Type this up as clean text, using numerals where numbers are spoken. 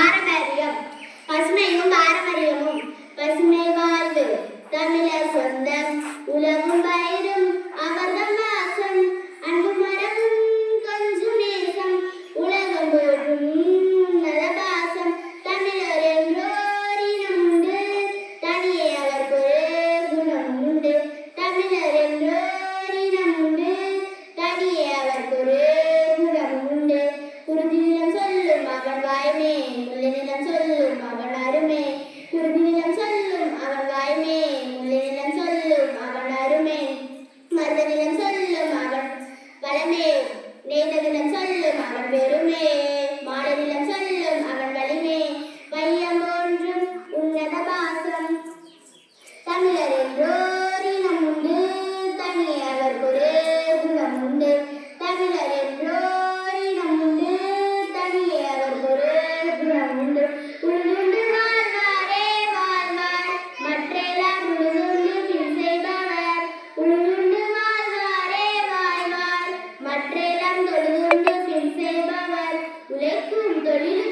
பாரம்பரியம் பசுமையும் பாரம்பரியமும் பசுமை வாழ்வு தமிழர் சொந்தம் உலகும் பயிரும் அவர்தம் வாசம் அன்பு மரபும் கொஞ்சம் நேசம் உலகம் போற்றும் உன்னத பாசம் தமிழர் என்றோரினம் உண்டு தனியே அவர்க்கு குணம் உண்டு தமிழர் என்றோரினம் உண்டு தனியே அவர்க்கு குணம் உண்டு குருதியிடம் சொல்லும் அவன் வாய்மே முள்ளினிடம் சொல்லும் அவன் அருமை குருதியிடம் சொல்லும் அவன் வாய்மே முள்ளினிடம் சொல்லும் அவன் அருமை மருதனிடம் சொல்லும் அவன் வளமே நேதனிடம் சொல்லும் அவன் பெருமை மாடனிடம் சொல்லும் அவன் வலிமை வையம் போன்றும் உன்னத பாசம் தமிழர் என்றோரினம் உண்டு தனியே அவர்க்கு ஒரு குணம் உண்டு தமிழர் என்றோரினம் உண்டு தனியே அவர்க்கு ஒரு குணம் உண்டு உழுதுண்டு வாழ்வாரே வாழ்வார் மற்றெல்லாம் உழுதுண்டு பின் செய்பவர் உழுதுண்டு வாழ்வாரே வாழ்வார் மற்றெல்லாம் தொழுதுண்டு பின் செய்பவர் உழைக்கும் தொழில்